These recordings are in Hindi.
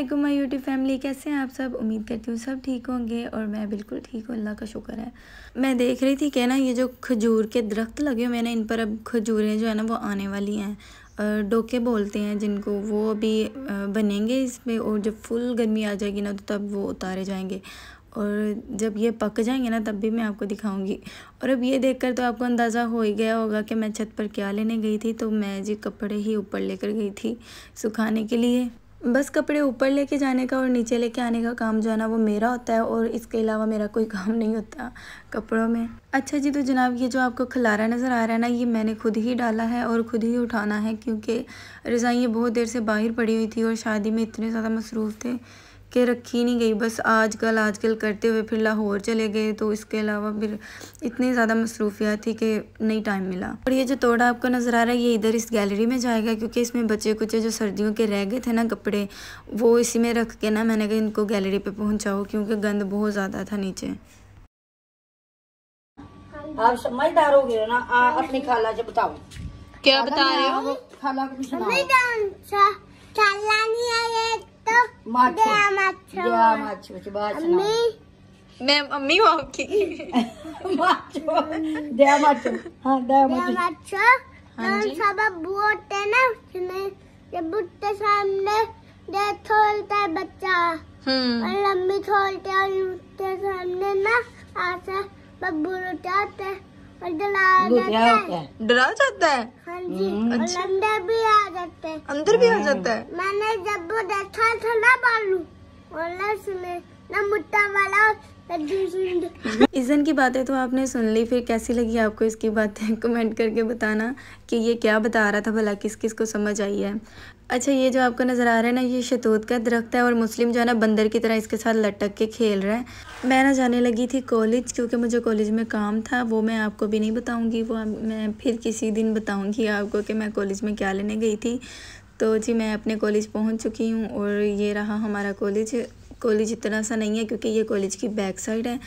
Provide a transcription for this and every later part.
अस्सलामुअलैकुम माय यूट्यूब फैमिली, कैसे हैं आप सब। उम्मीद करती हूँ सब ठीक होंगे और मैं बिल्कुल ठीक हूँ, अल्लाह का शुक्र है। मैं देख रही थी कि ना ये जो खजूर के दरख्त लगे हुए हैं ना, इन पर अब खजूरें जो है ना वो आने वाली हैं। डोके बोलते हैं जिनको, वो अभी बनेंगे इसमें और जब फुल गर्मी आ जाएगी ना तो तब वो उतारे जाएंगे और जब ये पक जाएंगे ना तब भी मैं आपको दिखाऊंगी। और अब ये देखकर तो आपको अंदाज़ा हो ही गया होगा कि मैं छत पर क्या लेने गई थी। तो मैं जी कपड़े ही ऊपर लेकर गई थी सुखाने के लिए। बस कपड़े ऊपर लेके जाने का और नीचे लेके आने का काम जो है ना वो मेरा होता है और इसके अलावा मेरा कोई काम नहीं होता कपड़ों में। अच्छा जी, तो जनाब ये जो आपको खलारा नज़र आ रहा है ना, ये मैंने खुद ही डाला है और खुद ही उठाना है क्योंकि रज़ाइयाँ बहुत देर से बाहर पड़ी हुई थी और शादी में इतने ज़्यादा मसरूफ़ थे कि रखी नहीं गई। बस आजकल करते हुए फिर लाहौर चले गए तो इसके अलावा फिर इतनी ज़्यादा मसरूफियात थी कि नहीं टाइम मिला। और ये जो तोड़ा आपको नज़र आ रहा है ये इधर इस गैलरी में जाएगा क्योंकि इसमें बचे कुछ जो सर्दियों के रह गए थे ना कपड़े, वो इसी में रख के ना मैंने कहा इनको गैलरी पे पहुँचाओ क्योंकि गंद बहुत ज़्यादा था नीचे। आप समझदार हो गए ना। अपनी खाला से बताओ क्या बता रहे हो। खाला को सुनाओ। मैं अम्मी हूँ आपकी। सामने खोलता है बच्चा और लम्बी खोलते और उसके सामने ना आशा बब्बू उठाते और डरा जाता है। हाँ जी, और अंदर भी आ जाते हैं। अंदर भी आ जाता है। मैंने जब वो देखा था ना बालू और सुने ना मुट्टा वाला। इज़न की बातें तो आपने सुन ली, फिर कैसी लगी आपको इसकी बातें कमेंट करके बताना कि ये क्या बता रहा था, भला किस किस को समझ आई है। अच्छा, ये जो आपको नज़र आ रहा है ना ये शहतूत का दरख्त है और मुस्लिम जो है ना बंदर की तरह इसके साथ लटक के खेल रहा है। मैं ना जाने लगी थी कॉलेज क्योंकि मुझे कॉलेज में काम था, वो मैं आपको भी नहीं बताऊंगी, वो मैं फिर किसी दिन बताऊंगी आपको कि मैं कॉलेज में क्या लेने गई थी। तो जी मैं अपने कॉलेज पहुंच चुकी हूं और ये रहा हमारा कॉलेज इतना सा नहीं है क्योंकि ये कॉलेज की बैक साइड है।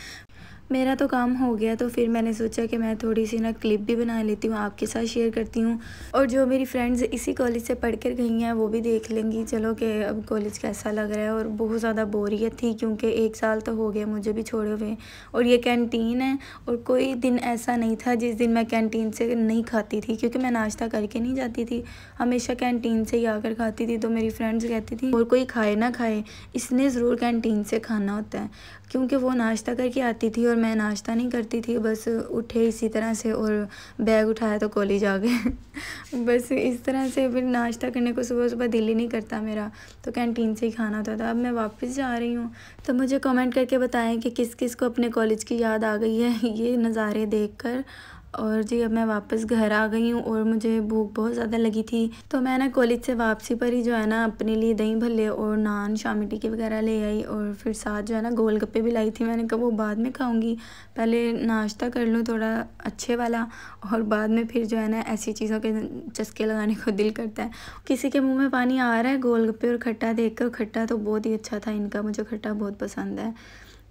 मेरा तो काम हो गया तो फिर मैंने सोचा कि मैं थोड़ी सी ना क्लिप भी बना लेती हूँ, आपके साथ शेयर करती हूँ और जो मेरी फ्रेंड्स इसी कॉलेज से पढ़ कर गई हैं वो भी देख लेंगी। चलो कि अब कॉलेज कैसा लग रहा है। और बहुत ज़्यादा बोरियत थी क्योंकि 1 साल तो हो गया मुझे भी छोड़े हुए और ये कैंटीन है और कोई दिन ऐसा नहीं था जिस दिन मैं कैंटीन से नहीं खाती थी क्योंकि मैं नाश्ता करके नहीं जाती थी, हमेशा कैंटीन से ही आकर खाती थी। तो मेरी फ्रेंड्स कहती थी और कोई खाए ना खाए इसने ज़रूर कैंटीन से खाना होता है क्योंकि वो नाश्ता करके आती थी और मैं नाश्ता नहीं करती थी, बस उठे इसी तरह से और बैग उठाया तो कॉलेज आ गए। बस इस तरह से फिर नाश्ता करने को सुबह सुबह दिल ही नहीं करता मेरा, तो कैंटीन से ही खाना होता था। अब मैं वापस जा रही हूँ तो मुझे कमेंट करके बताएं कि किस किस को अपने कॉलेज की याद आ गई है ये नज़ारे देखकर। और जी अब मैं वापस घर आ गई हूँ और मुझे भूख बहुत ज़्यादा लगी थी तो मैं ना कॉलेज से वापसी पर ही जो है ना अपने लिए दही भल्ले और नान शामी टिक्की वगैरह ले आई और फिर साथ जो है ना गोलगप्पे भी लाई थी। मैंने कहा वो बाद में खाऊंगी, पहले नाश्ता कर लूँ थोड़ा अच्छे वाला और बाद में फिर जो है ना ऐसी चीज़ों के चस्के लगाने को दिल करता है। किसी के मुँह में पानी आ रहा है गोलगप्पे और खट्टा देख कर। खट्टा तो बहुत ही अच्छा था इनका, मुझे खट्टा बहुत पसंद है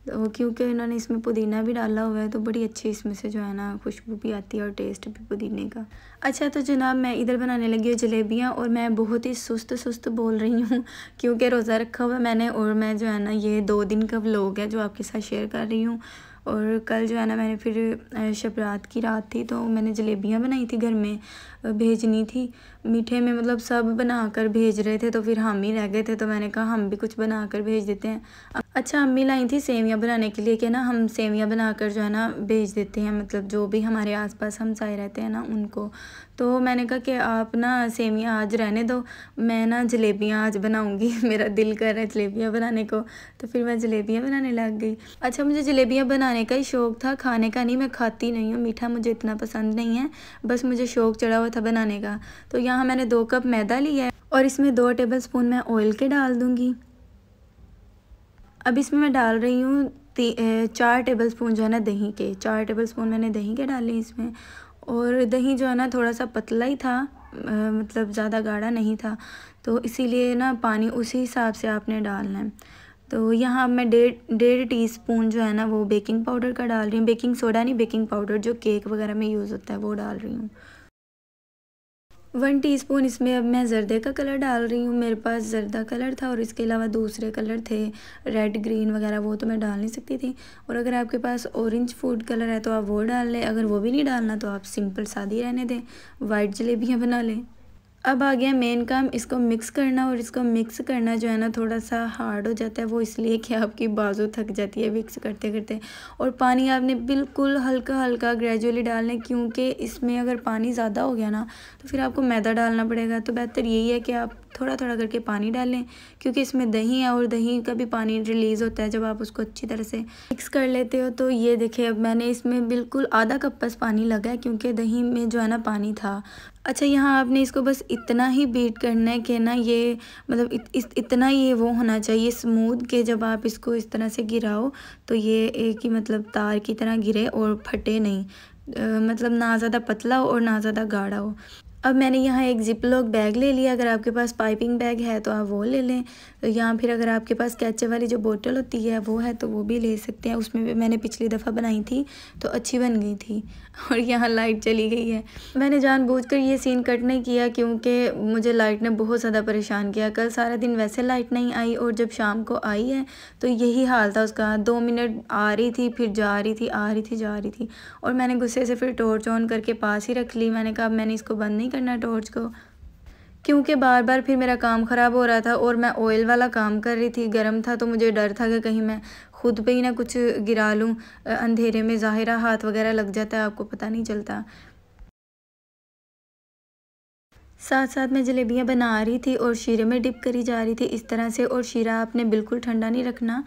तो क्योंकि इन्होंने इसमें पुदीना भी डाला हुआ है तो बड़ी अच्छी इसमें से जो है ना खुशबू भी आती है और टेस्ट भी पुदीने का। अच्छा तो जनाब मैं इधर बनाने लगी हूँ जलेबियाँ और मैं बहुत ही सुस्त बोल रही हूँ क्योंकि रोज़ा रखा हुआ है मैंने और मैं जो है ना ये 2 दिन का व्लॉग है जो आपके साथ शेयर कर रही हूँ। और कल जो है ना मैंने फिर शब रात की रात थी तो मैंने जलेबियाँ बनाई थी, घर में भेजनी थी मीठे में, मतलब सब बना कर भेज रहे थे तो फिर हम ही रह गए थे तो मैंने कहा हम भी कुछ बना कर भेज देते हैं। अच्छा अम्मी लाई थी सेवियाँ बनाने के लिए कि ना हम सेवियाँ बनाकर जो है ना भेज देते हैं, मतलब जो भी हमारे आसपास हमसाए रहते हैं ना उनको। तो मैंने कहा कि आप ना सेवियाँ आज रहने दो, मैं ना जलेबियाँ आज बनाऊँगी, मेरा दिल कर रहा है जलेबियाँ बनाने को। तो फिर मैं जलेबियाँ बनाने लग गई। अच्छा मुझे जलेबियाँ बनाने का ही शौक़ था, खाने का नहीं, मैं खाती नहीं हूँ, मीठा मुझे इतना पसंद नहीं है, बस मुझे शौक़ चढ़ा हुआ था बनाने का। तो यहाँ मैंने 2 कप मैदा लिया है और इसमें 2 टेबलस्पून मैं ऑयल के डाल दूँगी। अब इसमें मैं डाल रही हूँ 4 टेबलस्पून जो है ना दही के, 4 टेबलस्पून मैंने दही के डाले इसमें। और दही जो है ना थोड़ा सा पतला ही था, मतलब ज़्यादा गाढ़ा नहीं था, तो इसीलिए ना पानी उसी हिसाब से आपने डालना है। तो यहाँ मैं 1.5 टीस्पून जो है ना वो बेकिंग पाउडर का डाल रही हूँ, बेकिंग सोडा नहीं बेकिंग पाउडर जो केक वगैरह में यूज़ होता है वो डाल रही हूँ। 1 टीस्पून इसमें अब मैं ज़र्दे का कलर डाल रही हूँ। मेरे पास ज़र्दा कलर था और इसके अलावा दूसरे कलर थे रेड ग्रीन वगैरह, वो तो मैं डाल नहीं सकती थी। और अगर आपके पास ऑरेंज फूड कलर है तो आप वो डाल लें, अगर वो भी नहीं डालना तो आप सिंपल सादी रहने दें, वाइट जलेबियाँ बना लें। अब आ गया मेन काम, इसको मिक्स करना। और इसको मिक्स करना जो है ना थोड़ा सा हार्ड हो जाता है, वो इसलिए कि आपकी बाजू थक जाती है मिक्स करते करते। और पानी आपने बिल्कुल हल्का हल्का ग्रेजुअली डालना है, क्योंकि इसमें अगर पानी ज़्यादा हो गया ना तो फिर आपको मैदा डालना पड़ेगा। तो बेहतर यही है कि आप थोड़ा थोड़ा करके पानी डालें, क्योंकि इसमें दही है और दही का भी पानी रिलीज़ होता है जब आप उसको अच्छी तरह से मिक्स कर लेते हो। तो ये देखिए अब मैंने इसमें बिल्कुल आधा कप बस पानी लगा है, क्योंकि दही में जो है ना पानी था। अच्छा, यहाँ आपने इसको बस इतना ही बीट करना है कि ना ये मतलब इतना ये वो होना चाहिए स्मूथ, कि जब आप इसको इस तरह से गिराओ तो ये एक ही मतलब तार की तरह गिरे और फटे नहीं। मतलब ना ज़्यादा पतला हो और ना ज़्यादा गाढ़ा हो। अब मैंने यहाँ एक जिपलॉक बैग ले लिया। अगर आपके पास पाइपिंग बैग है तो आप वो ले लें, या फिर अगर आपके पास केचप वाली जो बोतल होती है वो है तो वो भी ले सकते हैं। उसमें भी मैंने पिछली दफ़ा बनाई थी तो अच्छी बन गई थी। और यहाँ लाइट चली गई है। मैंने जानबूझकर ये सीन कट नहीं किया, क्योंकि मुझे लाइट ने बहुत ज़्यादा परेशान किया। कल सारा दिन वैसे लाइट नहीं आई और जब शाम को आई है तो यही हाल था उसका। 2 मिनट आ रही थी, फिर जा रही थी, आ रही थी, जा रही थी। और मैंने गुस्से से फिर टॉर्च ऑन करके पास ही रख ली। मैंने कहा मैंने इसको बंद नहीं करना टॉर्च को, क्योंकि बार बार फिर मेरा काम ख़राब हो रहा था और मैं ऑयल वाला काम कर रही थी, गर्म था, तो मुझे डर था कि कहीं मैं खुद पे ही ना कुछ गिरा लूँ। अंधेरे में ज़ाहिरा हाथ वगैरह लग जाता है, आपको पता नहीं चलता। साथ साथ मैं जलेबियाँ बना रही थी और शीरे में डिप करी जा रही थी इस तरह से। और शीरा आपने बिल्कुल ठंडा नहीं रखना,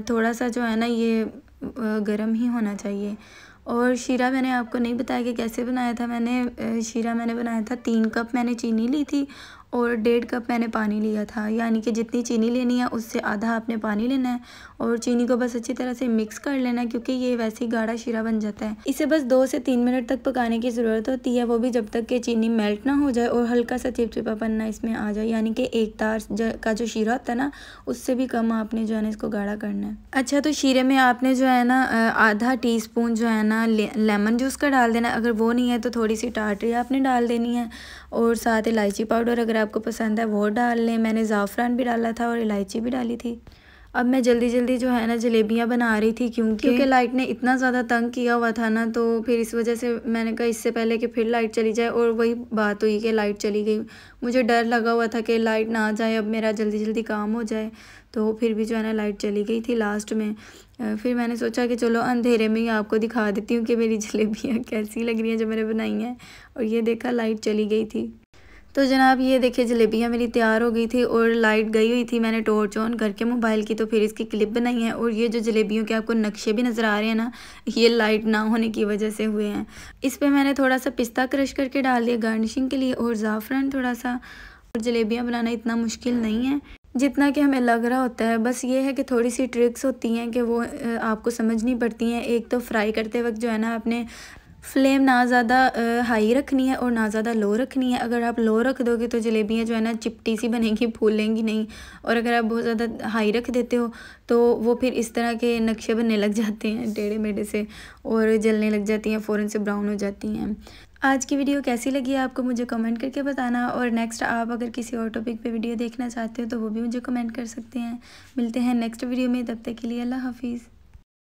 थोड़ा सा जो है ना ये गर्म ही होना चाहिए। और शीरा मैंने आपको नहीं बताया कि कैसे बनाया था। शीरा मैंने बनाया था 3 कप मैंने चीनी ली थी और 1.5 कप मैंने पानी लिया था। यानी कि जितनी चीनी लेनी है उससे आधा आपने पानी लेना है और चीनी को बस अच्छी तरह से मिक्स कर लेना है, क्योंकि ये वैसे ही गाढ़ा शीरा बन जाता है। इसे बस 2 से 3 मिनट तक पकाने की ज़रूरत होती है, वो भी जब तक कि चीनी मेल्ट ना हो जाए और हल्का सा चिपचिपापन ना इसमें आ जाए। यानी कि एक तार का जो शीरा होता है ना उससे भी कम आपने जो है ना इसको गाढ़ा करना है। अच्छा, तो शीरे में आपने जो है ना आधा टीस्पून जो है ना लेमन जूस का डाल देना। अगर वो नहीं है तो थोड़ी सी टाटरी आपने डाल देनी है और साथ इलायची पाउडर अगर आपको पसंद है वो डाल लें। मैंने ज़ाफ़रान भी डाला था और इलायची भी डाली थी। अब मैं जल्दी जल्दी जो है ना जलेबियाँ बना रही थी, क्योंकि लाइट ने इतना ज़्यादा तंग किया हुआ था ना, तो फिर इस वजह से मैंने कहा इससे पहले कि फिर लाइट चली जाए। और वही बात हुई कि लाइट चली गई। मुझे डर लगा हुआ था कि लाइट ना आ जाए, अब मेरा जल्दी जल्दी काम हो जाए। तो फिर भी जो है ना लाइट चली गई थी लास्ट में। फिर मैंने सोचा कि चलो अंधेरे में ही आपको दिखा देती हूँ कि मेरी जलेबियाँ कैसी लग रही हैं जो मैंने बनाई हैं। और ये देखा लाइट चली गई थी। तो जनाब ये देखिए जलेबियाँ मेरी तैयार हो गई थी और लाइट गई हुई थी। मैंने टॉर्च ऑन करके मोबाइल की तो फिर इसकी क्लिप बनाई है। और ये जो जलेबियों के आपको नक्शे भी नज़र आ रहे हैं ना, ये लाइट ना होने की वजह से हुए हैं। इस पर मैंने थोड़ा सा पिस्ता क्रश करके डाल दिया गार्निशिंग के लिए और ज़ाफ़रान थोड़ा सा। और जलेबियाँ बनाना इतना मुश्किल नहीं है जितना कि हमें लग रहा होता है। बस ये है कि थोड़ी सी ट्रिक्स होती हैं कि वो आपको समझनी पड़ती हैं। एक तो फ्राई करते वक्त जो है ना आपने फ्लेम ना ज़्यादा हाई रखनी है और ना ज़्यादा लो रखनी है। अगर आप लो रख दोगे तो जलेबियाँ जो है ना चिपटी सी बनेंगी, फूलेंगी नहीं। और अगर आप बहुत ज़्यादा हाई रख देते हो तो वो फिर इस तरह के नक्शे बनने लग जाते हैं टेढ़े मेढ़े से और जलने लग जाती हैं, फ़ौरन से ब्राउन हो जाती हैं। आज की वीडियो कैसी लगी आपको मुझे कमेंट करके बताना। और नेक्स्ट आप अगर किसी और टॉपिक पे वीडियो देखना चाहते हो तो वो भी मुझे कमेंट कर सकते हैं। मिलते हैं नेक्स्ट वीडियो में, तब तक के लिए अल्लाह हाफिज़।